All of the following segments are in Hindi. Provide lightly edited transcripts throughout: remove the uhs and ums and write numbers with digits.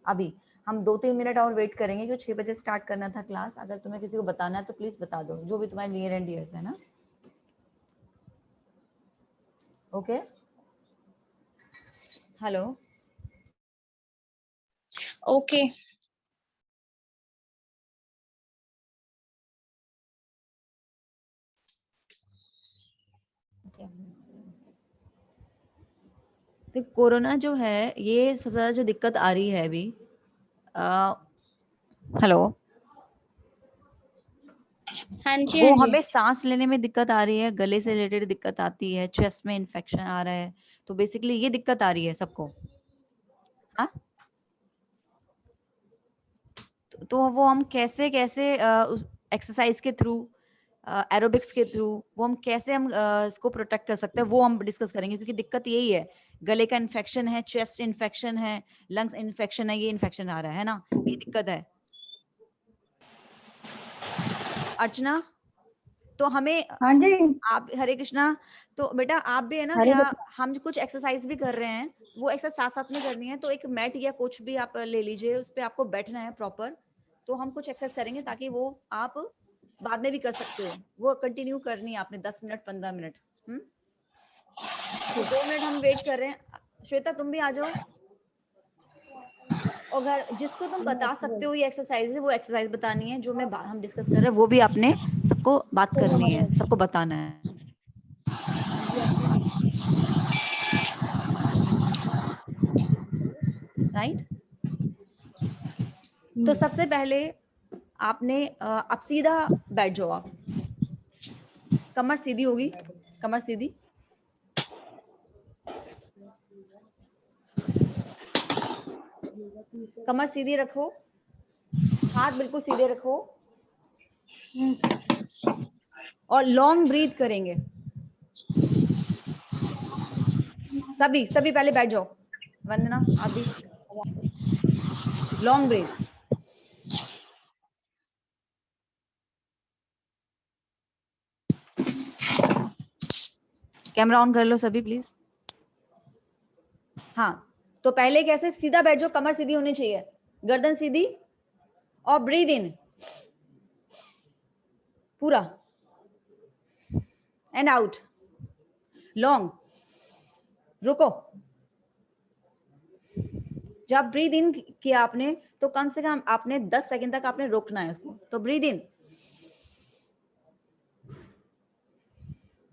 अभी हम 2-3 मिनट और वेट करेंगे क्योंकि 6 बजे स्टार्ट करना था क्लास। अगर तुम्हें किसी को बताना है तो प्लीज बता दो, जो भी तुम्हारे नियर एंड डियर्स है ना। Okay, hello, okay. तो कोरोना जो है ये सबसे ज्यादा जो दिक्कत आ रही है अभी, हेलो, हाँ जी, वो हाँ जी। हमें सांस लेने में दिक्कत आ रही है, गले से रिलेटेड दिक्कत आती है, चेस्ट में इन्फेक्शन आ रहा है, तो बेसिकली ये दिक्कत आ रही है सबको। हाँ, तो वो हम कैसे कैसे एक्सरसाइज के थ्रू, एरोबिक्स के थ्रू वो हम कैसे हम इसको प्रोटेक्ट कर सकते हैं वो हम डिस्कस करेंगे, क्योंकि दिक्कत यही है, गले का इन्फेक्शन है, चेस्ट इन्फेक्शन है, लंग्स इन्फेक्शन है, ये इन्फेक्शन आ रहा है ना, ये दिक्कत है। अर्चना, तो हमें हाँ जी, आप, हरे कृष्णा, तो बेटा आप भी है ना, हरे क्या कृष्णा। हम कुछ एक्सरसाइज भी कर रहे हैं, वो एक्सरसाइज साथ साथ में करनी है, तो एक मैट या कुछ भी आप ले लीजिए, उस पे आपको बैठना है प्रॉपर, तो हम कुछ एक्सरसाइज करेंगे ताकि वो आप बाद में भी कर सकते हो, वो कंटिन्यू करनी है आपने 10 मिनट 15 मिनट। तो 2 मिनट हम वेट कर रहे हैं। श्वेता तुम भी आ जाओ, और अगर जिसको तुम बता सकते हो ये एक्सरसाइज है, वो एक्सरसाइज बतानी है, जो मैं हम डिस्कस कर रहे हैं वो भी आपने सबको बात करनी है, सबको बताना है। राइट, तो सबसे पहले आपने अब सीधा बैठ जाओ आप, कमर सीधी होगी, कमर सीधी, कमर सीधी रखो, हाथ बिल्कुल सीधे रखो, और लॉन्ग ब्रीथ करेंगे। सभी सभी पहले बैठ जाओ, वंदना आप भी, लॉन्ग ब्रीथ। कैमरा ऑन कर लो सभी प्लीज। हाँ, तो पहले कैसे, सीधा बैठ जाओ, कमर सीधी होनी चाहिए, गर्दन सीधी, और ब्रीद इन पूरा, एंड आउट लॉन्ग, रुको। जब ब्रीद इन किया आपने तो कम से कम आपने 10 सेकंड तक आपने रोकना है उसको, तो breathe in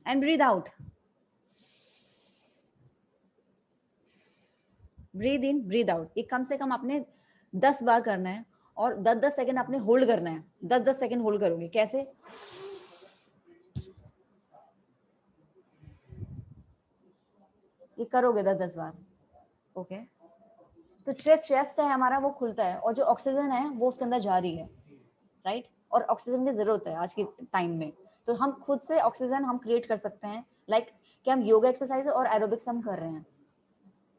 and breathe out, breathe in breathe out, ये कम से कम आपने 10 बार करना है, और 10-10 सेकंड आपने होल्ड करना है, 10-10 सेकंड होल्ड करोगे, कैसे, ये करोगे 10-10 बार। ओके, तो चेस्ट है हमारा वो खुलता है, और जो ऑक्सीजन है वो उसके अंदर जा रही है, राइट, और ऑक्सीजन की जरूरत है आज के टाइम में, तो हम खुद से ऑक्सीजन हम क्रिएट कर सकते हैं, लाइक कि हम योगा एक्सरसाइज और एरोबिक्स हम कर रहे हैं,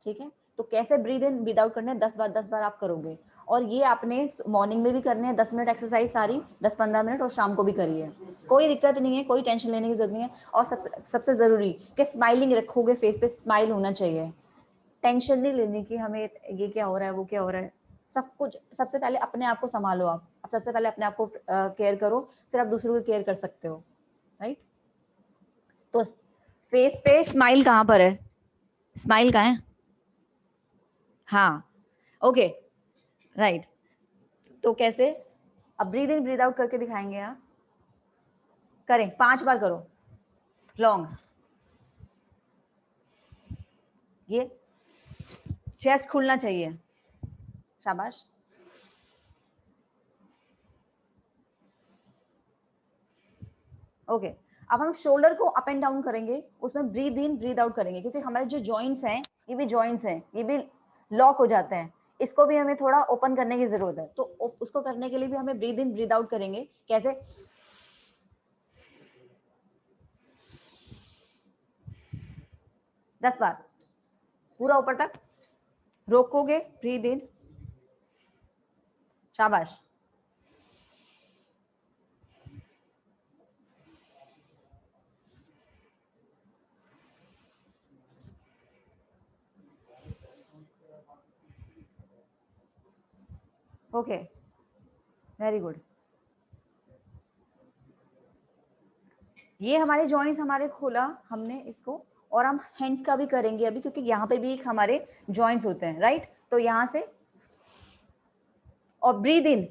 ठीक है। तो कैसे ब्रीद इन ब्रीद आउट करने 10 बार आप करोगे, और ये आपने मॉर्निंग में भी करने हैं 10 मिनट एक्सरसाइज सारी, 10-15 मिनट, और शाम को भी करिए, कोई दिक्कत नहीं है, कोई टेंशन लेने की जरूरत नहीं है, और सबसे सबसे जरूरी कि स्माइलिंग रखोगे, फेस पे स्माइल होना चाहिए, टेंशन नहीं लेनी कि हमें ये क्या हो रहा है वो क्या हो रहा है, सब कुछ सबसे पहले अपने आप को संभालो, आप सबसे पहले अपने आप को केयर करो, फिर आप दूसरों को केयर कर सकते हो, राइट। तो फेस पे स्माइल कहाँ पर है, स्माइल कहाँ है, हाँ, ओके, राइट। तो कैसे, अब ब्रीद इन ब्रीद आउट करके दिखाएंगे आप, करें 5 बार करो, लॉन्ग, ये चेस्ट खुलना चाहिए, शाबाश, ओके। अब हम शोल्डर को अप एंड डाउन करेंगे, उसमें ब्रीद इन ब्रीद आउट करेंगे, क्योंकि हमारे जो जॉइंट्स हैं ये भी जॉइंट्स हैं, ये भी लॉक हो जाते हैं, इसको भी हमें थोड़ा ओपन करने की जरूरत है, तो उसको करने के लिए भी हमें ब्रीद इन ब्रीद आउट करेंगे, कैसे, 10 बार पूरा ऊपर तक रोकोगे, ब्रीद इन, शाबाश, ओके, वेरी गुड। ये हमारे जॉइंट्स हमारे खोला हमने इसको, और हम हैंड्स का भी करेंगे अभी, क्योंकि यहाँ पे भी एक हमारे जॉइंट्स होते हैं, राइट। तो यहाँ से और ब्रीद इन,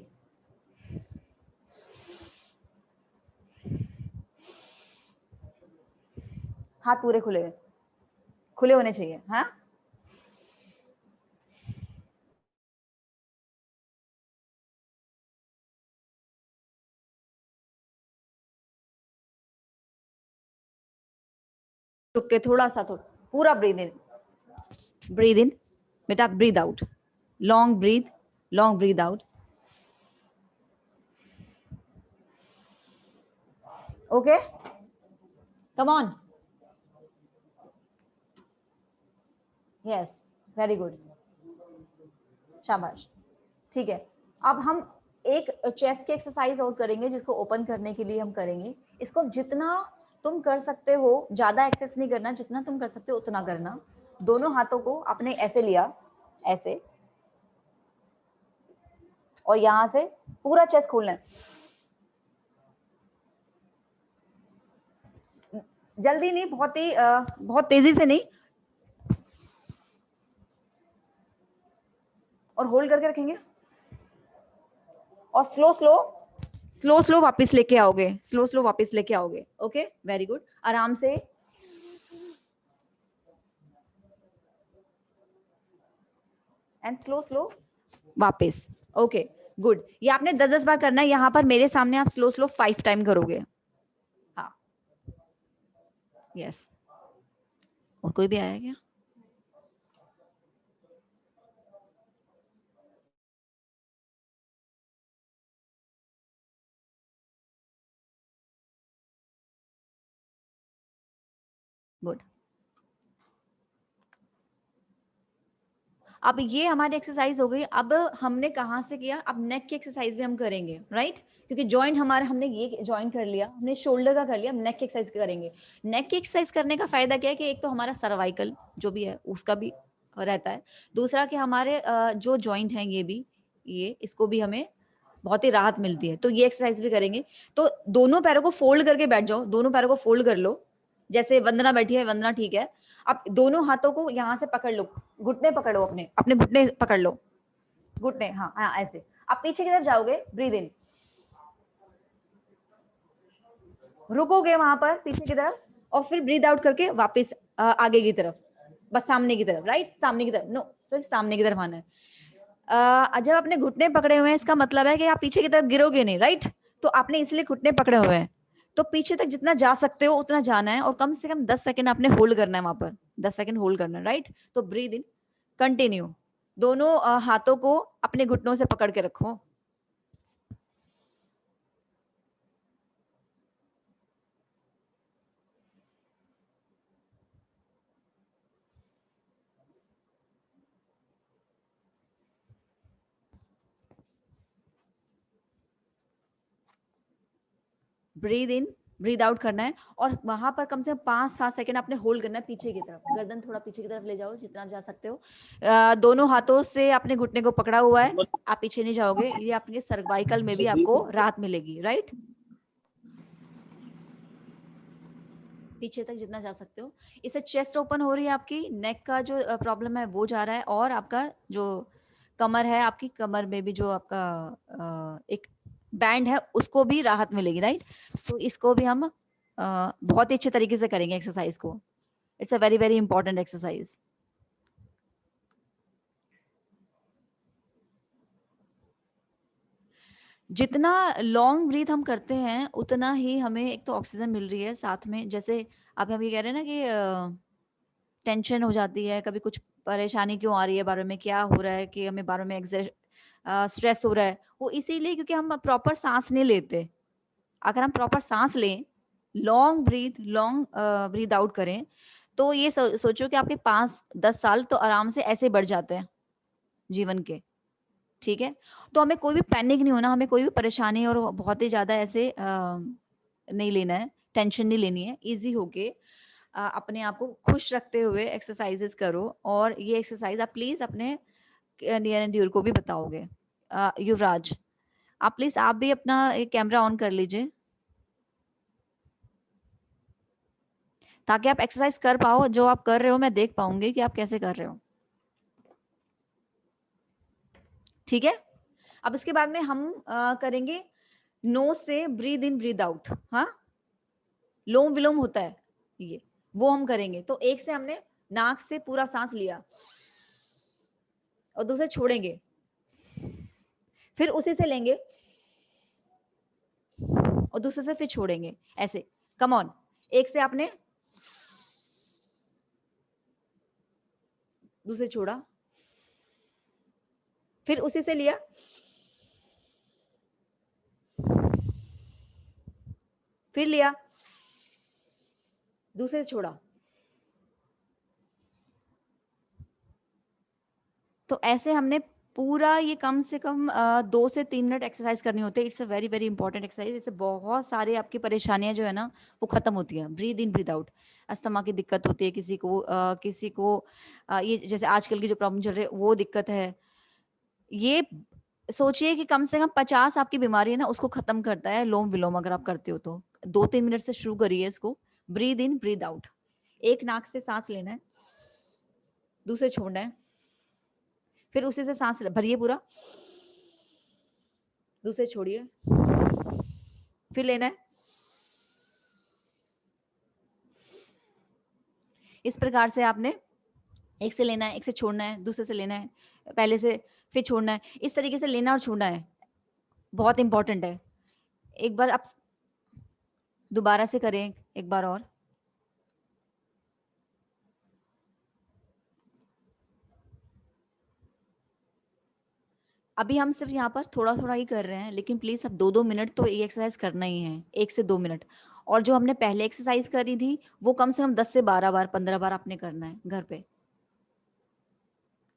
हाथ पूरे खुले खुले होने चाहिए, हाँ। रुक के थोड़ा सा, तो पूरा ब्रीद इन बेटा, breathe out, long breathe out. Okay, come on, yes, very good, शाबाश। ठीक है, अब हम एक चेस्ट की एक्सरसाइज और करेंगे, जिसको ओपन करने के लिए हम करेंगे। इसको जितना तुम कर सकते हो, ज्यादा एक्सेस नहीं करना, जितना तुम कर सकते हो उतना करना। दोनों हाथों को आपने ऐसे लिया, ऐसे, और यहां से पूरा चेस्ट खोलना है, जल्दी नहीं, बहुत तेजी से नहीं, और होल्ड करके रखेंगे, और स्लो वापस लेके आओगे, स्लो वापस लेके आओगे। ओके, वेरी गुड, आराम से, एंड स्लो वापस। Okay, good. ये आपने 10-10 बार करना है। यहाँ पर मेरे सामने आप स्लो 5 टाइम करोगे। हाँ, यस। और कोई भी आया क्या? गुड। अब ये हमारी एक्सरसाइज हो गई। अब हमने कहाँ से किया, अब नेक की एक्सरसाइज भी हम करेंगे, राइट। क्योंकि जॉइंट हमारे, हमने ये जॉइंट कर लिया, हमने शोल्डर का कर लिया, नेक की एक्सरसाइज करेंगे। नेक की एक्सरसाइज करने का फायदा क्या है कि एक तो हमारा सर्वाइकल जो भी है उसका भी रहता है, दूसरा कि हमारे जो जॉइंट है ये इसको भी हमें बहुत ही राहत मिलती है। तो ये एक्सरसाइज भी करेंगे। तो दोनों पैरों को फोल्ड करके बैठ जाओ, दोनों पैरों को फोल्ड कर लो, जैसे वंदना बैठी है, वंदना ठीक है। अब दोनों हाथों को यहाँ से पकड़ लो, घुटने पकड़ो, अपने अपने घुटने पकड़ लो, घुटने, हाँ हाँ ऐसे। अब पीछे की तरफ जाओगे, ब्रीद इन, रुकोगे वहां पर पीछे की तरफ, और फिर ब्रीद आउट करके वापस आगे की तरफ, बस सामने की तरफ, राइट, सामने की तरफ, नो, सिर्फ सामने की तरफ आना है। जब आपने घुटने पकड़े हुए हैं, इसका मतलब है कि आप पीछे की तरफ गिरोगे नहीं, राइट। तो आपने इसलिए घुटने पकड़े हुए हैं, तो पीछे तक जितना जा सकते हो उतना जाना है, और कम से कम 10 सेकंड आपने होल्ड करना है वहां पर, 10 सेकंड होल्ड करना है, राइट। तो ब्रीद इन, कंटिन्यू, दोनों हाथों को अपने घुटनों से पकड़ के रखो। ब्रीद इन, ब्रीद आउट करना है, और वहां पर कम से कम 5-7 सेकंड आपने होल्ड करना है पीछे की तरफ। गर्दन थोड़ा पीछे की तरफ ले जाओ जितना आप जा सकते हो। दोनों हाथों से अपने घुटने को पकड़ा हुआ है, आप पीछे नहीं जाओगे। ये आपके सर्वाइकल में भी आपको राहत मिलेगी, राइट। पीछे तक जितना जा सकते हो। इससे चेस्ट ओपन हो रही है, आपकी नेक का जो प्रॉब्लम है वो जा रहा है, और आपका जो कमर है, आपकी कमर में भी जो आपका एक बैंड है उसको भी राहत मिलेगी, राइट। तो इसको भी हम बहुत ही अच्छे तरीके से करेंगे एक्सरसाइज को। It's a very very important exercise. जितना लॉन्ग ब्रीथ हम करते हैं उतना ही हमें एक तो ऑक्सीजन मिल रही है साथ में। जैसे आप हम ये कह रहे हैं ना कि टेंशन हो जाती है, कभी कुछ परेशानी क्यों आ रही है, बारे में क्या हो रहा है कि हमें बारे में स्ट्रेस हो रहा है, वो इसीलिए क्योंकि हम प्रॉपर सांस नहीं लेते। अगर हम प्रॉपर सांस लें, लॉन्ग ब्रीथ आउट करें, तो ये सोचो कि आपके 5-10 साल तो आराम से ऐसे बढ़ जाते हैं जीवन के, ठीक है। तो हमें कोई भी पैनिक नहीं होना, हमें कोई भी परेशानी और बहुत ही ज्यादा ऐसे नहीं लेना है, टेंशन नहीं लेनी है। इजी होके अपने आप को खुश रखते हुए एक्सरसाइजेस करो, और ये एक्सरसाइज आप प्लीज अपने नियर एंड डियर को भी बताओगे। युवराज, आप प्लीज आप भी अपना कैमरा ऑन कर लीजिए ताकि आप एक्सरसाइज कर पाओ। जो आप कर रहे हो मैं देख पाऊंगी कि आप कैसे कर रहे हो। ठीक है, अब इसके बाद में हम करेंगे नोज से ब्रीद इन ब्रीद आउट। हाँ, लोम विलोम होता है ये, वो हम करेंगे। तो एक से हमने नाक से पूरा सांस लिया और दूसरे छोड़ेंगे, फिर उसी से लेंगे और दूसरे से फिर छोड़ेंगे, ऐसे। कम ऑन, एक से आपने दूसरे छोड़ा, फिर उसी से लिया, फिर लिया, दूसरे से छोड़ा। तो ऐसे हमने पूरा ये कम से कम 2 से 3 मिनट एक्सरसाइज करनी होती है। It's a very very important exercise. इससे बहुत सारे आपकी परेशानियां जो है ना वो खत्म होती है। Breathe in breathe out. Asthma की दिक्कत होती है किसी को, ये जैसे आजकल की जो प्रॉब्लम चल रही है वो दिक्कत है। ये सोचिए कि कम से कम 50 आपकी बीमारी है ना उसको खत्म करता है लोम विलोम, अगर आप करते हो तो। 2-3 मिनट से शुरू करिए इसको। ब्रीद इन ब्रीद आउट, एक नाक से सांस लेना है, दूसरे छोड़ना है, फिर उसी से सांस भरिए पूरा, दूसरे छोड़िए, फिर लेना है। इस प्रकार से आपने एक से लेना है, एक से छोड़ना है, दूसरे से लेना है, पहले से फिर छोड़ना है। इस तरीके से लेना और छोड़ना है, बहुत इंपॉर्टेंट है। एक बार आप दोबारा से करें, एक बार और। अभी हम सिर्फ यहाँ पर थोड़ा थोड़ा ही कर रहे हैं, लेकिन प्लीज अब 2-2 मिनट तो ये एक्सरसाइज करना ही है, 1 से 2 मिनट। और जो हमने पहले एक्सरसाइज करी थी वो कम से कम 10 से 12 बार 15 बार आपने करना है घर पे।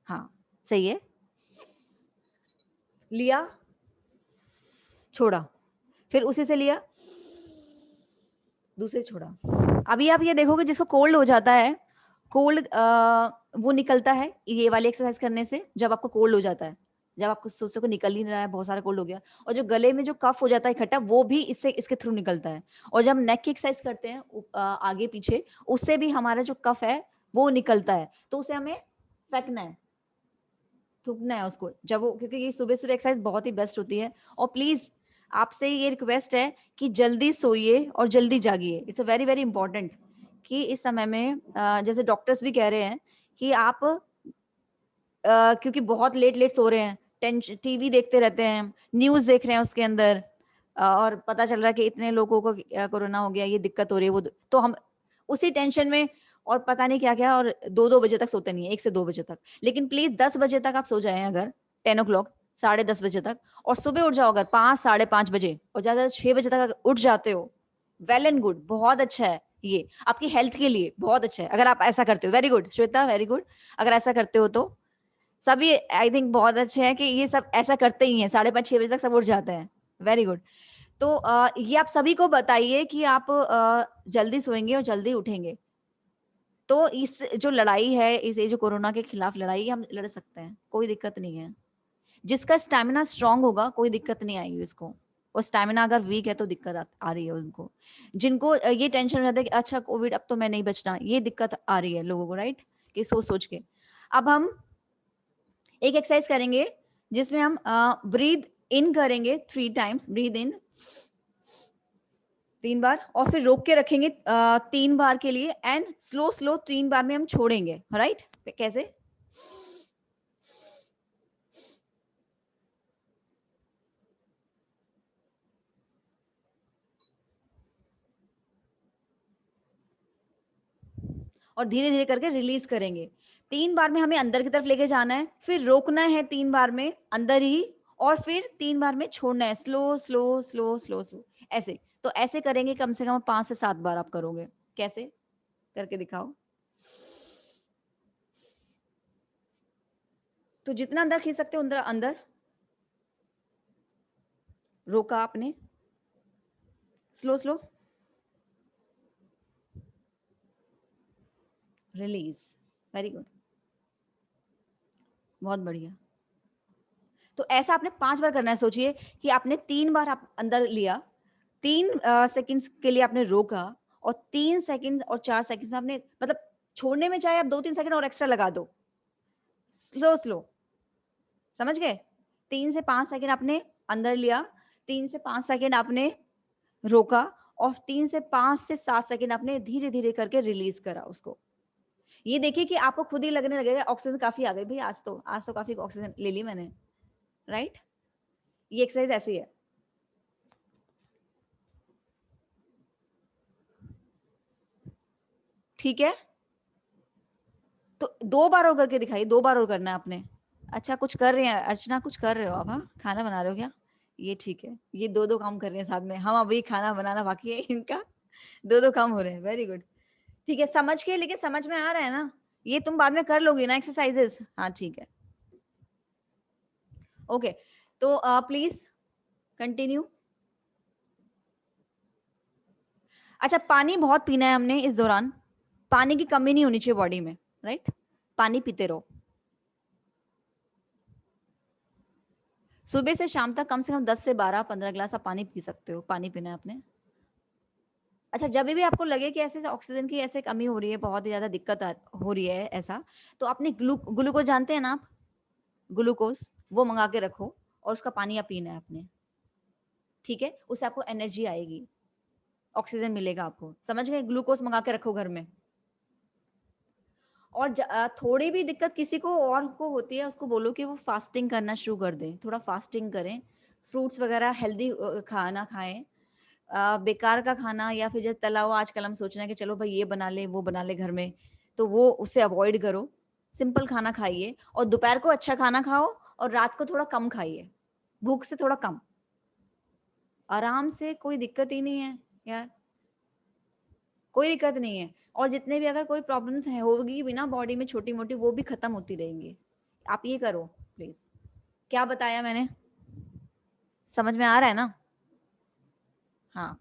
हाँ, सही है। लिया, छोड़ा, फिर उसी से लिया, दूसरे छोड़ा। अभी आप ये देखोगे जिसको कोल्ड हो जाता है, कोल्ड वो निकलता है ये वाली एक्सरसाइज करने से। जब आपको कोल्ड हो जाता है, जब आपको सोचो को निकल ही नहीं रहा है, बहुत सारा कोल्ड हो गया, और जो गले में जो कफ हो जाता है इकट्ठा, वो भी इससे इसके थ्रू निकलता है। और जब हम नेक की एक्सरसाइज करते हैं आगे पीछे, उससे भी हमारा जो कफ है वो निकलता है। तो उसे हमें फेंकना है, थूकना है उसको, जब वो, क्योंकि ये सुबह सुबह एक्सरसाइज बहुत ही बेस्ट होती है। और प्लीज आपसे ये रिक्वेस्ट है कि जल्दी सोइए और जल्दी जागिए। It's a very very important कि इस समय में जैसे डॉक्टर्स भी कह रहे हैं कि आप क्योंकि बहुत लेट लेट सो रहे हैं, टेंशन, टीवी देखते रहते हैं, न्यूज देख रहे हैं उसके अंदर, और पता चल रहा है कि इतने लोगों को कोरोना हो गया, ये दिक्कत हो रही है, वो तो हम उसी टेंशन में और पता नहीं क्या क्या, और 2-2 बजे तक सोते नहीं है, 1 से 2 बजे तक। लेकिन प्लीज 10 बजे तक आप सो जाएं, अगर 10 o'clock, 10:30 बजे तक, और सुबह उठ जाओ अगर 5-5:30 बजे, और ज्यादा 6 बजे तक अगर उठ जाते हो, वेल एंड गुड, बहुत अच्छा है। ये आपकी हेल्थ के लिए बहुत अच्छा है अगर आप ऐसा करते हो। Very good Shweta, very good. अगर ऐसा करते हो तो सभी आई थिंक बहुत अच्छे हैं कि ये सब ऐसा करते ही हैं, 5:30-6 बजे तक सब उठ जाते हैं। Very good. तो ये आप सभी को बताइए कि आप जल्दी सोएंगे और जल्दी उठेंगे, तो इस जो लड़ाई है, इस ये जो कोरोना के खिलाफ लड़ाई है, हम लड़ सकते हैं, कोई दिक्कत नहीं है। जिसका स्टैमिना स्ट्रांग होगा कोई दिक्कत नहीं आएगी उसको, और स्टैमिना अगर वीक है तो दिक्कत आ रही है उनको। जिनको ये टेंशन रहता है कि अच्छा कोविड अब तो मैं नहीं बचना, ये दिक्कत आ रही है लोगों को, राइट, कि सोच सोच के। अब हम एक एक्सरसाइज करेंगे जिसमें हम ब्रीद इन करेंगे 3 टाइम्स, ब्रीद इन 3 बार, और फिर रोक के रखेंगे 3 बार के लिए, एंड स्लो स्लो 3 बार में हम छोड़ेंगे, राइट। कैसे? और धीरे धीरे करके रिलीज करेंगे। 3 बार में हमें अंदर की तरफ लेके जाना है, फिर रोकना है 3 बार में अंदर ही, और फिर 3 बार में छोड़ना है, slow slow slow slow slow, ऐसे। तो ऐसे करेंगे कम से कम 5 से 7 बार आप करोगे। कैसे करके दिखाओ? तो जितना अंदर खींच सकते हो अंदर अंदर, रोका आपने, slow slow, release. Very good, बहुत बढ़िया। तो ऐसा आपने 5 बार करना है। सोचिए कि आपने 3 बार आप अंदर लिया, 3 सेकंड्स के लिए आपने रोका और 3 सेकंड और 4 सेकंड्स में आपने मतलब छोड़ने में चाहे आप 2-3 सेकंड और एक्स्ट्रा लगा दो। स्लो स्लो, समझ गए? 3 से 5 सेकंड आपने अंदर लिया, 3 से 5 सेकंड आपने रोका और 3 से 5 से 7 सेकंड आपने धीरे-धीरे करके रिलीज करा उसको। ये देखिए कि आपको खुद ही लगने लगेगा ऑक्सीजन काफी आ गई भई, आज तो काफी ऑक्सीजन ले ली मैंने, राइट? ये एक्सरसाइज ऐसी है। ठीक है? तो 2 बार और करके दिखाइए, 2 बार और करना है आपने। अच्छा कुछ कर रहे हैं अर्चना, कुछ कर रहे हो आप? हाँ, खाना बना रहे हो क्या? ये ठीक है, ये 2-2 काम कर रहे हैं साथ में। हम अभी खाना बनाना बाकी है इनका, 2-2 काम हो रहे हैं। Very good. ठीक है, समझ के, लेकिन समझ में आ रहा है ना? ये तुम बाद में कर लोगी ना एक्सरसाइजेस? हाँ ठीक है। ओके, तो प्लीज कंटिन्यू। अच्छा, पानी बहुत पीना है हमने इस दौरान, पानी की कमी नहीं होनी चाहिए बॉडी में, राइट? पानी पीते रहो। सुबह से शाम तक कम से कम 10 से 12-15 गिलास आप पानी पी सकते हो। पानी पीना है आपने। अच्छा, जब भी आपको लगे कि ऐसे ऑक्सीजन की ऐसे कमी हो रही है, बहुत ही ज्यादा दिक्कत हो रही है ऐसा, तो आपने ग्लूकोज जानते हैं ना आप? ग्लूकोज वो मंगा के रखो और उसका पानी आप पीना है आपने। ठीक है, उससे आपको एनर्जी आएगी, ऑक्सीजन मिलेगा आपको। समझ गए? ग्लूकोज मंगा के रखो घर में। और थोड़ी भी दिक्कत किसी को और को होती है, उसको बोलो कि वो फास्टिंग करना शुरू कर दे, थोड़ा फास्टिंग करें, फ्रूट्स वगैरह हेल्दी खाना खाएं। बेकार का खाना या फिर जैसे तला हुआ, आजकल हम सोच रहे हैं कि चलो भाई ये बना ले वो बना ले घर में, तो वो उससे अवॉइड करो। सिंपल खाना खाइए और दोपहर को अच्छा खाना खाओ और रात को थोड़ा कम खाइए, भूख से थोड़ा कम, आराम से, कोई दिक्कत ही नहीं है यार, कोई दिक्कत नहीं है। और जितने भी अगर कोई प्रॉब्लम्स है होगी भी ना बॉडी में छोटी मोटी, वो भी खत्म होती रहेंगी। आप ये करो प्लीज। क्या बताया मैंने? समझ में आ रहा है ना? हाँ,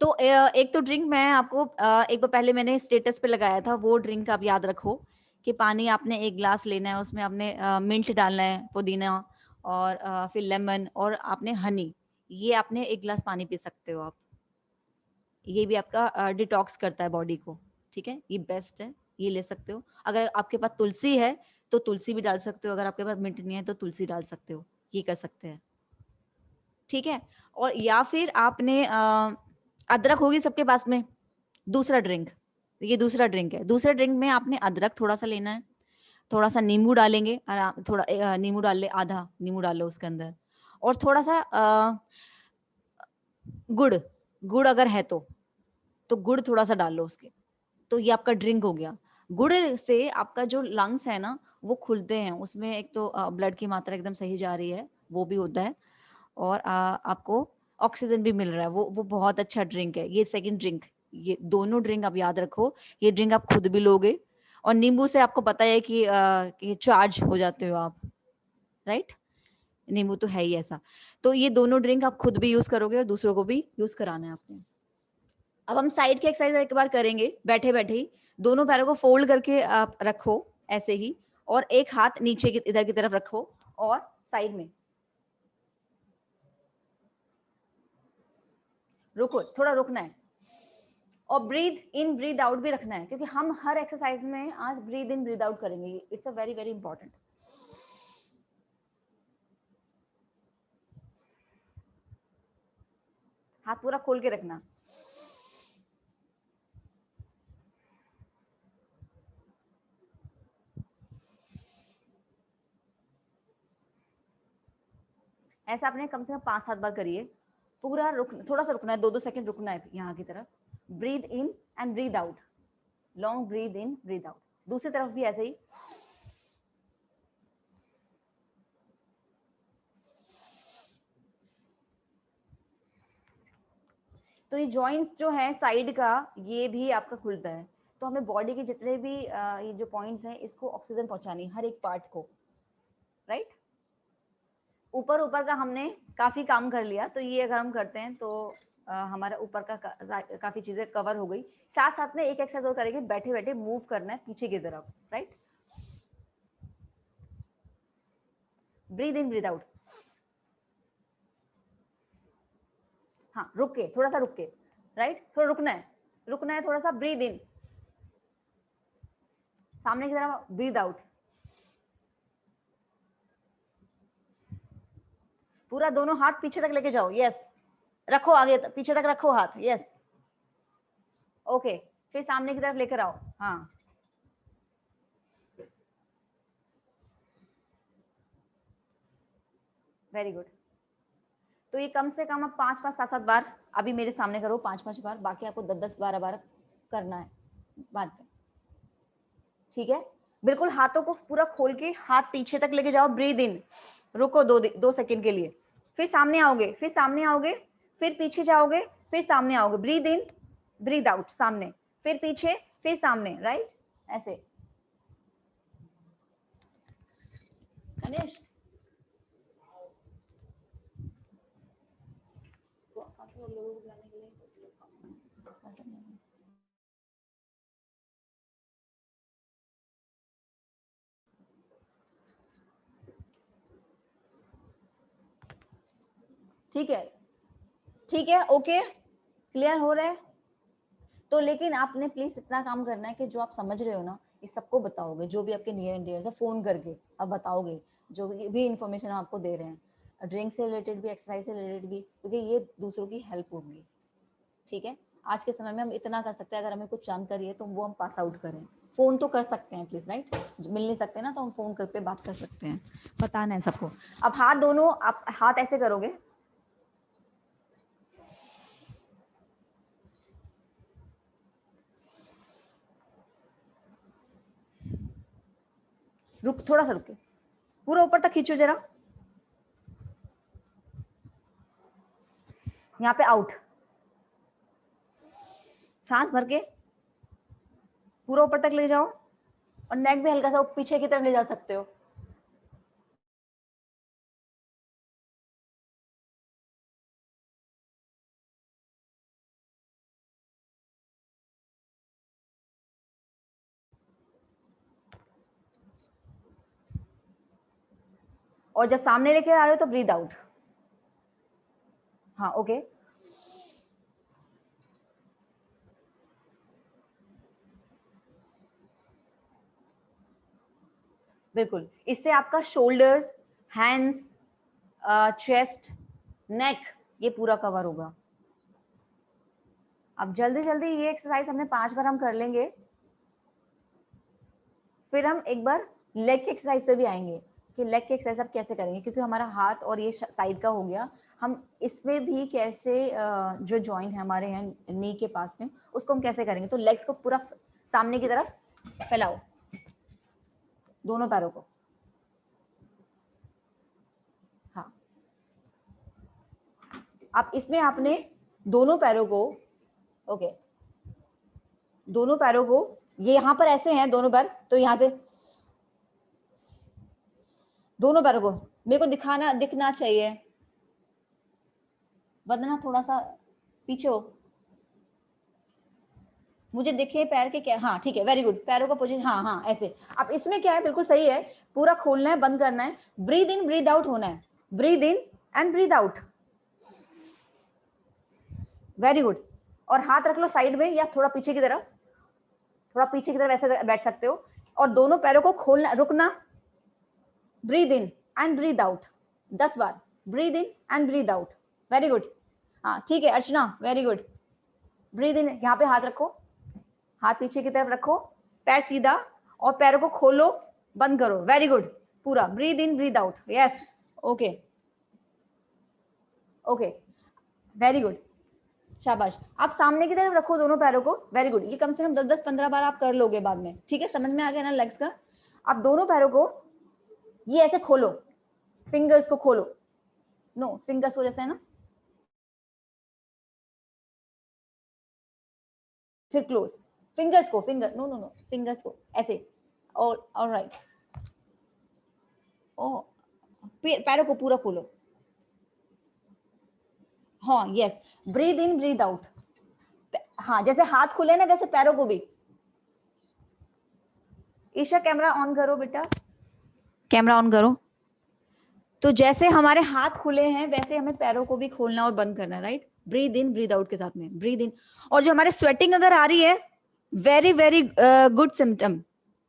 तो एक तो ड्रिंक मैं आपको एक बार पहले मैंने स्टेटस पे लगाया था, वो ड्रिंक आप याद रखो कि पानी आपने 1 ग्लास लेना है, उसमें आपने मिंट डालना है, पुदीना और फिर लेमन और आपने हनी, ये आपने 1 ग्लास पानी पी सकते हो आप। ये भी आपका डिटॉक्स करता है बॉडी को। ठीक है, ये बेस्ट है, ये ले सकते हो। अगर आपके पास तुलसी है तो तुलसी भी डाल सकते हो, अगर आपके पास मिंट नहीं है तो तुलसी डाल सकते हो, ये कर सकते हैं। ठीक है, और या फिर आपने अदरक होगी सबके पास में, दूसरा ड्रिंक, ये दूसरा ड्रिंक है। दूसरे ड्रिंक में आपने अदरक थोड़ा सा लेना है, थोड़ा सा नींबू डालेंगे, आराम थोड़ा नींबू डाल ले, आधा नींबू डाल लो उसके अंदर, और थोड़ा सा गुड़, गुड़ अगर है तो गुड़ थोड़ा सा डाल लो उसके, तो ये आपका ड्रिंक हो गया। गुड़ से आपका जो लंग्स है ना वो खुलते हैं, उसमें एक तो ब्लड की मात्रा एकदम सही जा रही है, वो भी होता है, और आपको ऑक्सीजन भी मिल रहा है। वो बहुत अच्छा ड्रिंक है, ये सेकंड ड्रिंक। ये दोनों ड्रिंक आप याद रखो, ये ड्रिंक आप खुद भी लोगे, और नींबू से आपको पता है कि चार्ज हो जाते हो आप, राइट? नींबू तो है ही ऐसा। तो ये दोनों ड्रिंक आप खुद भी यूज करोगे और दूसरों को भी यूज कराना है आपने। अब हम साइड की एक्सरसाइज एक बार करेंगे, बैठे बैठे ही। दोनों पैरों को फोल्ड करके आप रखो ऐसे ही, और एक हाथ नीचे की इधर की तरफ रखो और साइड में रुको, थोड़ा रुकना है, और ब्रीद इन ब्रीद आउट भी रखना है, क्योंकि हम हर एक्सरसाइज में आज ब्रीद इन ब्रीद आउट करेंगे। It's a very very important. हाथ पूरा खोल के रखना। ऐसा आपने कम से कम 5-7 बार करिए। पूरा रुक, थोड़ा सा रुकना है, 2-2 सेकंड रुकना है यहाँ की तरफ। Breathe in and breathe out, long breathe in breathe out. दूसरी तरफ भी ऐसे ही। तो ये जॉइंट्स जो है साइड का, ये भी आपका खुलता है। तो हमें बॉडी के जितने भी ये जो पॉइंट्स हैं, इसको ऑक्सीजन पहुंचानी है, हर एक पार्ट को, राइट? ऊपर ऊपर का हमने काफी काम कर लिया, तो ये अगर हम करते हैं तो हमारा ऊपर का काफी चीजें कवर हो गई। साथ साथ में एक एक्सरसाइज और करेंगे, बैठे बैठे मूव करना है पीछे की तरफ, right? Breathe in breathe out. हाँ रुक के, थोड़ा सा रुक के, राइट, थोड़ा रुकना है थोड़ा सा। ब्रीद इन, सामने की तरफ, ब्रीद आउट। पूरा दोनों हाथ पीछे तक लेके जाओ, यस, रखो आगे पीछे तक रखो हाथ, यस, ओके। फिर सामने की तरफ लेकर आओ, हाँ, वेरी गुड। तो ये कम से कम अब 5-5, 7-7 बार अभी मेरे सामने करो, 5-5 बार, बाकी आपको 10-10, 12 करना है बाद में, ठीक है। बिल्कुल हाथों को पूरा खोल के हाथ पीछे तक लेके जाओ, ब्रीद इन, रुको 2 सेकंड के लिए, फिर सामने आओगे, फिर पीछे जाओगे, फिर सामने आओगे, ब्रीद इन ब्रीद आउट, सामने, फिर पीछे, फिर सामने, राइट, ऐसे। गणेश लोगों को बुलाने के लिए ठीक है, ओके, क्लियर हो रहा है। तो लेकिन आपने प्लीज इतना काम करना है कि जो आप समझ रहे हो ना, ये सबको बताओगे, जो भी आपके नियर एंड डियर है, फोन करके आप बताओगे जो भी इंफॉर्मेशन आपको दे रहे हैं, ड्रिंक से रिलेटेड भी, एक्सरसाइज से रिलेटेड भी, क्योंकि ये दूसरों की हेल्प होगी, ठीक है। आज के समय में हम इतना कर सकते हैं, अगर हमें कुछ जानकारी है तो वो हम पास आउट करें। फोन तो कर सकते हैं एटलीस्ट, राइट, मिल नहीं सकते ना तो हम फोन करके बात कर सकते हैं, बताना है सबको। अब हाथ दोनों, आप हाथ ऐसे करोगे, थोड़ा सा रुके, पूरा ऊपर तक खींचो जरा, यहाँ पे आउट, सांस भर के पूरा ऊपर तक ले जाओ, और नेक भी हल्का सा पीछे की तरफ ले जा सकते हो। और जब सामने लेके आ रहे हो तो ब्रीद आउट, हाँ, ओके। बिल्कुल, इससे आपका शोल्डर्स, हैंड्स, चेस्ट, नेक, ये पूरा कवर होगा। अब जल्दी जल्दी ये एक्सरसाइज हमने 5 बार हम कर लेंगे, फिर हम एक बार लेग की एक्सरसाइज पे भी आएंगे कि लेग की एक्सरसाइज आप कैसे करेंगे, क्योंकि हमारा हाथ और ये साइड का हो गया, हम इसमें भी कैसे जो जॉइंट है हमारे हैं नी के पास में, उसको हम कैसे करेंगे। तो लेग्स को पूरा सामने की तरफ फैलाओ, दोनों पैरों को, हाँ। अब इसमें आपने दोनों पैरों को, ओके, दोनों पैरों को, ये यहाँ पर ऐसे हैं दोनों पैर, तो यहाँ से दोनों पैरों को मेरे को दिखना चाहिए, वरना थोड़ा सा पीछे हो, मुझे दिखे पैर के क्या, हाँ ठीक है, वेरी गुड, पैरों का पोजीशन, हाँ हाँ ऐसे। अब इसमें क्या है, बिल्कुल सही है, पूरा खोलना है, बंद करना है, ब्रीद इन ब्रीद आउट होना है, breathe in and breathe out, very good. और हाथ रख लो साइड में या थोड़ा पीछे की तरफ, ऐसे बैठ सकते हो, और दोनों पैरों को खोलना, रुकना, breathe in and breathe out 10 bar, breathe in and breathe out, very good, हाँ ठीक है अर्चना, वेरी गुड। ब्रीद इन, यहाँ पे हाथ रखो, हाथ पीछे की तरफ रखो, पैर सीधा, और पैरों को खोलो, बंद करो, वेरी गुड, पूरा breathe in breathe out, yes, okay okay, very good, शाबाश। आप सामने की तरफ रखो दोनों पैरों को, वेरी गुड, ये कम से कम 10-10-15 बार आप कर लोगे बाद में, ठीक है, समझ में आ गया ना लेग्स का। आप दोनों पैरों को ये ऐसे खोलो, फिंगर्स को खोलो, नो फिंगर्स को जैसे है ना, फिर क्लोज, फिंगर्स को, नो फिंगर्स को ऐसे, और ऑलराइट, ओ पैरों को पूरा खोलो, हाँ yes, breathe in breathe out, हाँ जैसे हाथ खुले ना वैसे पैरों को भी। ईशा कैमरा ऑन करो बेटा, कैमरा ऑन करो, तो जैसे हमारे हाथ खुले हैं वैसे हमें पैरों को भी खोलना और बंद करना है, right? Breathe in breathe out के साथ में, ब्रीद इन। और जो हमारे स्वेटिंग अगर आ रही है, वेरी वेरी गुड सिम्टम,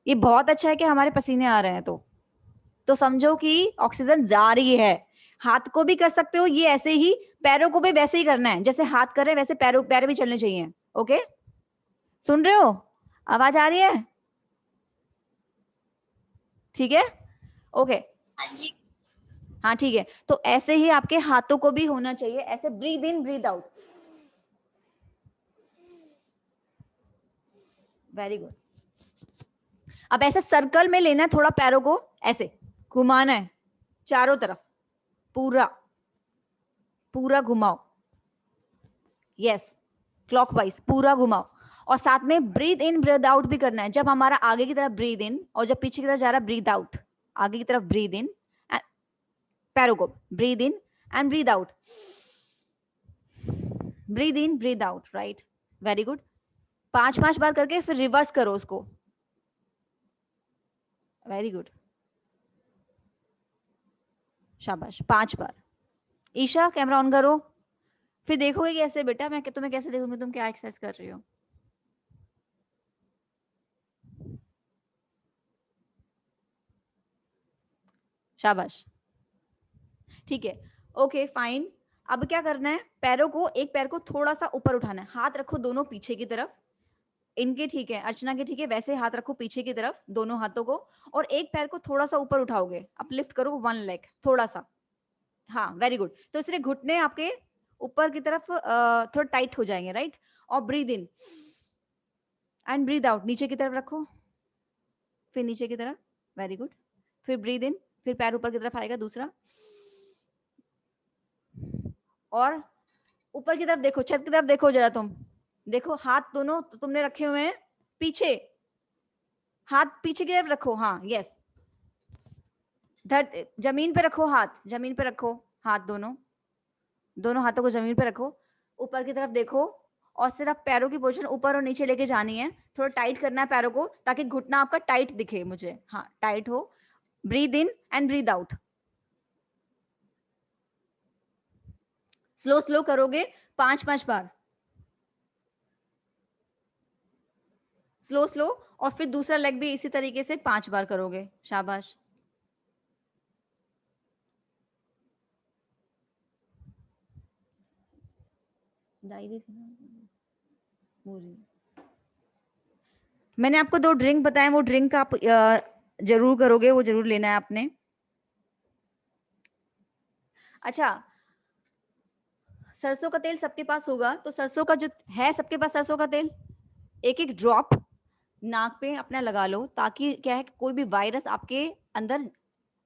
ये बहुत अच्छा है कि हमारे पसीने आ रहे हैं, तो समझो कि ऑक्सीजन जा रही है। हाथ को भी कर सकते हो ये ऐसे ही, पैरों को भी वैसे ही करना है, जैसे हाथ कर रहे हैं वैसे पैर भी चलने चाहिए। ओके, सुन रहे हो? आवाज आ रही है? ठीक है, ओके। हाँ जी। हाँ ठीक है, तो ऐसे ही आपके हाथों को भी होना चाहिए, ऐसे breathe in breathe out. Very good. अब ऐसे सर्कल में लेना है, थोड़ा पैरों को ऐसे घुमाना है चारों तरफ, पूरा पूरा घुमाओ। यस, क्लॉकवाइज पूरा घुमाओ। और साथ में ब्रीद इन ब्रीद आउट भी करना है। जब हमारा आगे की तरफ ब्रीद इन और जब पीछे की तरफ जा रहा है ब्रीद आउट। आगे की तरफ ब्रीद इन, पैरों को breathe in and breathe out, breathe in breathe out, right? Very good. 5-5 बार करके फिर रिवर्स करो उसको। वेरी गुड, शाबाश। 5 बार। ईशा कैमरा ऑन करो, फिर देखोगे कैसे बेटा, मैं तुम्हें कैसे देखूंगी तुम क्या एक्सरसाइज कर रही हो। शाबाश, ठीक है, ओके फाइन। अब क्या करना है, पैरों को, एक पैर को थोड़ा सा ऊपर उठाना है, हाथ रखो दोनों पीछे की तरफ, इनके ठीक है, अर्चना के ठीक है, वैसे हाथ रखो पीछे की तरफ दोनों हाथों को, और एक पैर को थोड़ा सा ऊपर उठाओगे, अपलिफ्ट करो वन लेग थोड़ा सा। हाँ वेरी गुड। तो इसलिए घुटने आपके ऊपर की तरफ थोड़ा टाइट हो जाएंगे, राइट? और breathe in and breathe out, नीचे की तरफ रखो, फिर नीचे की तरफ, वेरी गुड। फिर ब्रीद इन, फिर पैर ऊपर की तरफ आएगा दूसरा, और ऊपर की तरफ देखो, छत की तरफ देखो जरा, तुम देखो हाथ दोनों तुमने रखे हुए हैं पीछे, हाथ पीछे की तरफ रखो, हाँ यस। जमीन पे रखो हाथ, जमीन पे रखो हाथ, दोनों हाथों को जमीन पे रखो, ऊपर की तरफ देखो, और सिर्फ पैरों की पोजीशन ऊपर और नीचे लेके जानी है, थोड़ा टाइट करना है पैरों को ताकि घुटना आपका टाइट दिखे मुझे, हाँ टाइट हो। Breathe in and breathe out, slow slow करोगे, 5-5 बार, स्लो स्लो। और फिर दूसरा लेग भी इसी तरीके से 5 बार करोगे, शाबाश। डायरी मैंने आपको 2 ड्रिंक बताए, वो ड्रिंक आप जरूर करोगे, वो जरूर लेना है आपने। अच्छा, सरसों का तेल सबके पास होगा, तो सरसों का जो है सबके पास सरसों का तेल, एक एक ड्रॉप नाक पे अपना लगा लो, ताकि क्या है कोई भी वायरस आपके अंदर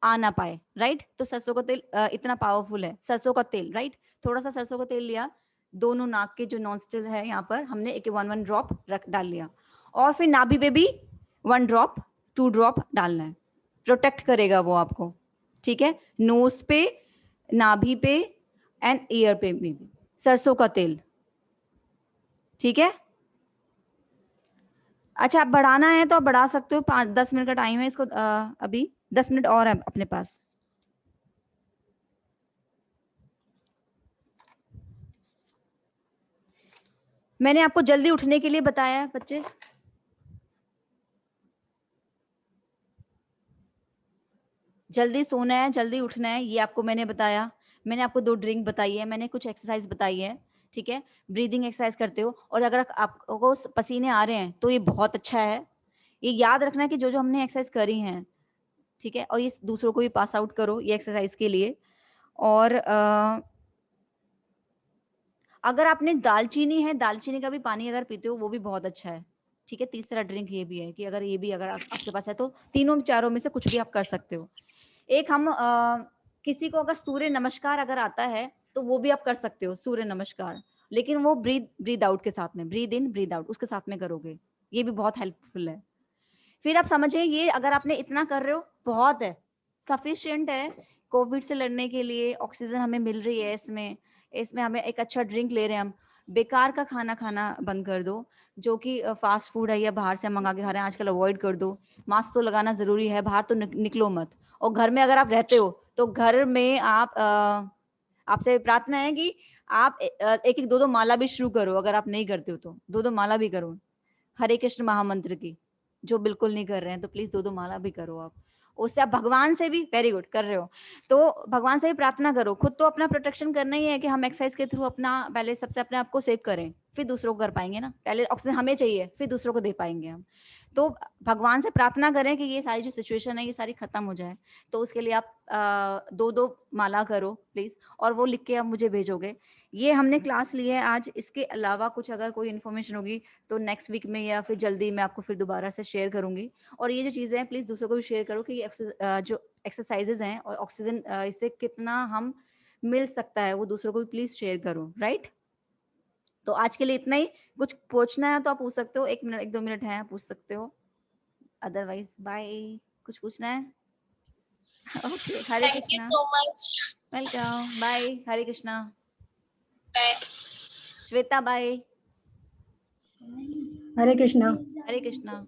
आ ना पाए, राइट? तो सरसों का तेल इतना पावरफुल है, सरसों का तेल, राइट? थोड़ा सा सरसों का तेल लिया, दोनों नाक के जो नॉस्ट्रिल है यहाँ पर हमने एक 1 ड्रॉप रख डाल लिया, और फिर नाभि पे भी 1 ड्रॉप 2 ड्रॉप डालना है, प्रोटेक्ट करेगा वो आपको, ठीक है? नोज पे, नाभि पे एंड ईयर पे भी सरसों का तेल, ठीक है? अच्छा, आप बढ़ाना है तो आप बढ़ा सकते हो, 5-10 मिनट का टाइम है इसको, अभी 10 मिनट और है अपने पास। मैंने आपको जल्दी उठने के लिए बताया है बच्चे, जल्दी सोना है जल्दी उठना है, ये आपको मैंने बताया। मैंने आपको 2 ड्रिंक बताई है, मैंने कुछ एक्सरसाइज बताई है, ठीक है? ब्रीदिंग एक्सरसाइज करते हो, और अगर आपको पसीने आ रहे हैं तो ये बहुत अच्छा है। ये याद रखना कि जो जो हमने एक्सरसाइज करी हैं, ठीक है? और ये दूसरों को भी पास आउट करो ये एक्सरसाइज के लिए। और अगर आपने दालचीनी है, दालचीनी का भी पानी अगर पीते हो वो भी बहुत अच्छा है, ठीक है? तीसरा ड्रिंक ये भी है कि अगर ये भी अगर आपके पास है तो तीनों चारों में से कुछ भी आप कर सकते हो। एक हम किसी को अगर सूर्य नमस्कार अगर आता है तो वो भी आप कर सकते हो, सूर्य नमस्कार, लेकिन वो ब्रीद आउट के साथ में, ब्रीद इन ब्रीद आउट उसके साथ में करोगे, ये भी बहुत हेल्पफुल है। फिर आप समझे, ये अगर आपने इतना कर रहे हो बहुत है, सफिशिएंट है कोविड से लड़ने के लिए। ऑक्सीजन हमें मिल रही है इसमें, इसमें हमें एक अच्छा ड्रिंक ले रहे हैं हम। बेकार का खाना खाना बंद कर दो, जो कि फास्ट फूड है या बाहर से मंगा के खा रहे हैं आजकल, अवॉइड कर दो। मास्क तो लगाना जरूरी है, बाहर तो निकलो मत। और घर में अगर आप रहते हो तो घर में आप आपसे प्रार्थना है कि आप एक एक दो दो माला भी शुरू करो, अगर आप नहीं करते हो तो दो दो माला भी करो हरे कृष्ण महामंत्र की। जो बिल्कुल नहीं कर रहे हैं तो प्लीज दो दो माला भी करो आप। उससे आप भगवान से भी, वेरी गुड कर रहे हो, तो भगवान से भी प्रार्थना करो। खुद तो अपना प्रोटेक्शन करना ही है कि हम एक्सरसाइज के थ्रू अपना पहले सबसे अपने आप को सेव करें, फिर दूसरों को कर पाएंगे ना। पहले ऑक्सीजन हमें चाहिए, फिर दूसरों को दे पाएंगे हम। तो भगवान से प्रार्थना करें कि ये सारी जो सिचुएशन है ये सारी खत्म हो जाए। तो उसके लिए आप दो दो माला करो प्लीज, और वो लिख के आप मुझे भेजोगे। ये हमने क्लास ली है आज। इसके अलावा कुछ अगर कोई इन्फॉर्मेशन होगी तो नेक्स्ट वीक में या फिर जल्दी मैं आपको फिर दोबारा से शेयर करूंगी। और ये जो चीजें हैं प्लीज दूसरों को भी शेयर करो कि ये जो एक्सरसाइजेज हैं और ऑक्सीजन इससे कितना हम मिल सकता है, वो दूसरों को भी प्लीज शेयर करो। राइट, तो आज के लिए इतना ही। कुछ पूछना है तो आप पूछ सकते हो, 1 मिनट 1-2 मिनट है, पूछ सकते हो। Otherwise bye. कुछ पूछना है? Okay, Hare Thank you Krishna. so much. Welcome, bye, Hare Krishna. Bye. Shweta bye. Hare Krishna. Hare Krishna.